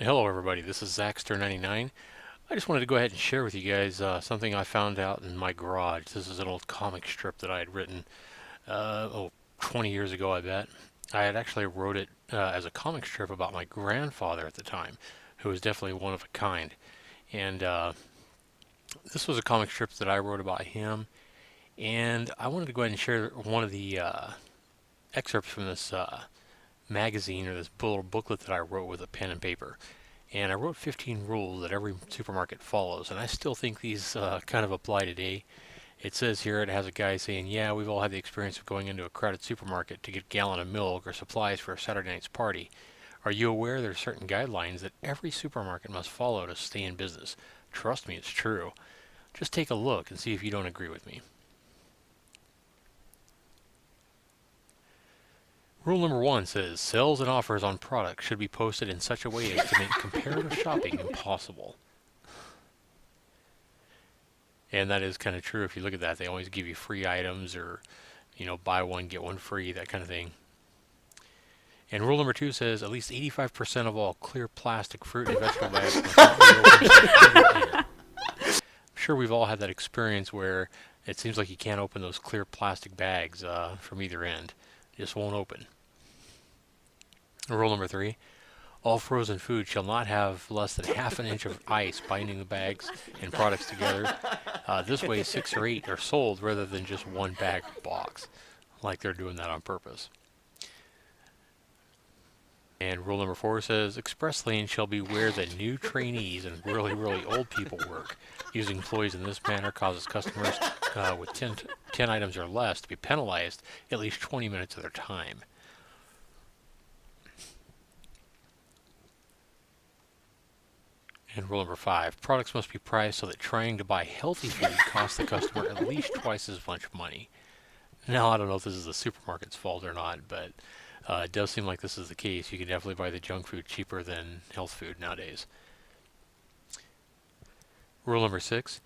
Hello, everybody. This is Zaxter99. I just wanted to go ahead and share with you guys something I found out in my garage. This is an old comic strip that I had written, 20 years ago, I bet. I had actually wrote it as a comic strip about my grandfather at the time, who was definitely one of a kind. And this was a comic strip that I wrote about him. And I wanted to go ahead and share one of the excerpts from this magazine or this little booklet that I wrote with a pen and paper. And I wrote 15 rules that every supermarket follows, and I still think these kind of apply today. It says here, it has a guy saying, yeah, we've all had the experience of going into a crowded supermarket to get a gallon of milk or supplies for a Saturday night's party. Are you aware there are certain guidelines that every supermarket must follow to stay in business? Trust me, it's true. Just take a look and see if you don't agree with me. Rule number one says sales and offers on products should be posted in such a way as to make comparative shopping impossible. And that is kind of true if you look at that. They always give you free items or, buy one, get one free, that kind of thing. And rule number two says at least 85% of all clear plastic fruit and vegetable bags must not be opened from either end. I'm sure we've all had that experience where it seems like you can't open those clear plastic bags from either end. It just won't open. Rule number three, all frozen food shall not have less than half an inch of ice binding the bags and products together. This way, 6 or 8 are sold rather than just one bag or box, like they're doing that on purpose. And rule number four says, express lanes shall be where the new trainees and really, really old people work. Using employees in this manner causes customers with 10 items or less to be penalized at least 20 minutes of their time. And rule number five, products must be priced so that trying to buy healthy food costs the customer at least twice as much money. Now, I don't know if this is the supermarket's fault or not, but it does seem like this is the case. You can definitely buy the junk food cheaper than health food nowadays. Rule number six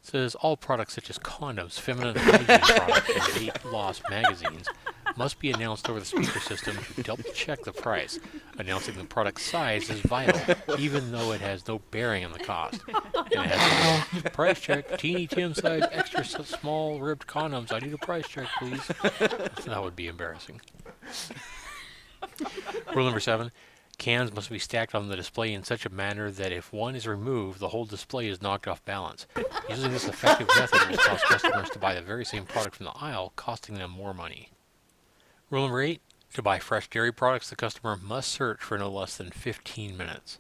says all products such as condoms, feminine hygiene products, and weight loss magazines must be announced over the speaker system to double check the price. Announcing the product size is vital, even though it has no bearing on the cost. And it has to go, price check, teeny Tim size, extra small ribbed condoms. I need a price check, please. That would be embarrassing. Rule number seven, cans must be stacked on the display in such a manner that if one is removed, the whole display is knocked off balance. Using this effective method will cause customers to buy the very same product from the aisle, costing them more money. Rule number eight, to buy fresh dairy products, the customer must search for no less than 15 minutes.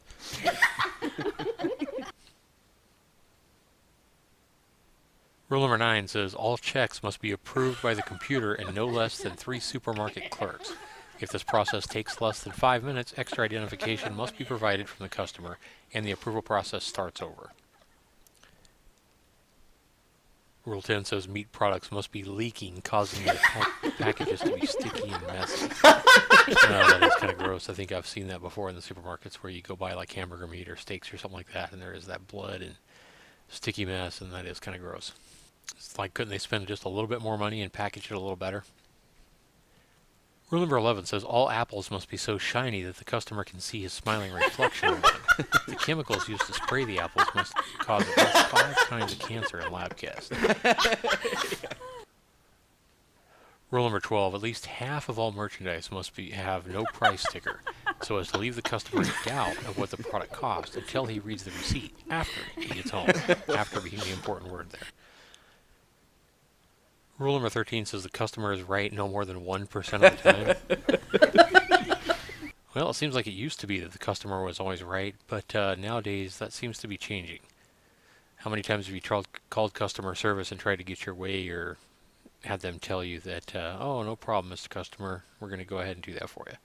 Rule number nine says all checks must be approved by the computer and no less than 3 supermarket clerks. If this process takes less than 5 minutes, extra identification must be provided from the customer and the approval process starts over. Rule 10 says meat products must be leaking, causing the packages to be sticky and messy. That is kind of gross. I think I've seen that before in the supermarkets where you go buy like hamburger meat or steaks or something like that, and there is that blood and sticky mess, and that is kind of gross. It's like, couldn't they spend just a little bit more money and package it a little better? Rule number 11 says all apples must be so shiny that the customer can see his smiling reflection on them. The chemicals used to spray the apples must cause at least 5 times the cancer in lab tests. Rule number 12, at least half of all merchandise must have no price sticker, so as to leave the customer in doubt of what the product cost until he reads the receipt after he gets home, after being the important word there. Rule number 13 says the customer is right no more than 1% of the time. Well, it seems like it used to be that the customer was always right, but nowadays that seems to be changing. How many times have you called customer service and tried to get your way or had them tell you that, oh, no problem, Mr. Customer, we're going to go ahead and do that for you?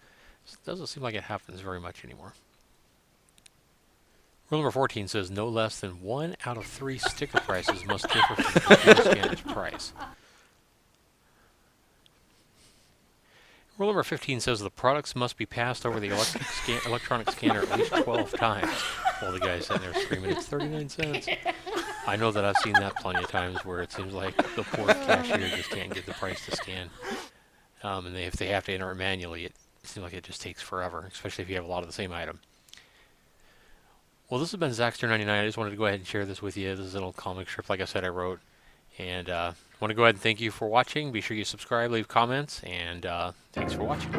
It doesn't seem like it happens very much anymore. Rule number 14 says no less than 1 out of 3 sticker prices must differ from the computer scanner's price. Rule number 15 says the products must be passed over the electronic scanner at least 12 times. While the guy's sitting there screaming, it's 39 cents. I know that I've seen that plenty of times where it seems like the poor cashier just can't get the price to scan. And if they have to enter it manually, it seems like it just takes forever, especially if you have a lot of the same item. Well, this has been Zaxter99. I just wanted to go ahead and share this with you. This is an old comic strip, like I said, I wrote. And want to go ahead and thank you for watching. Be sure you subscribe, leave comments, and thanks for watching.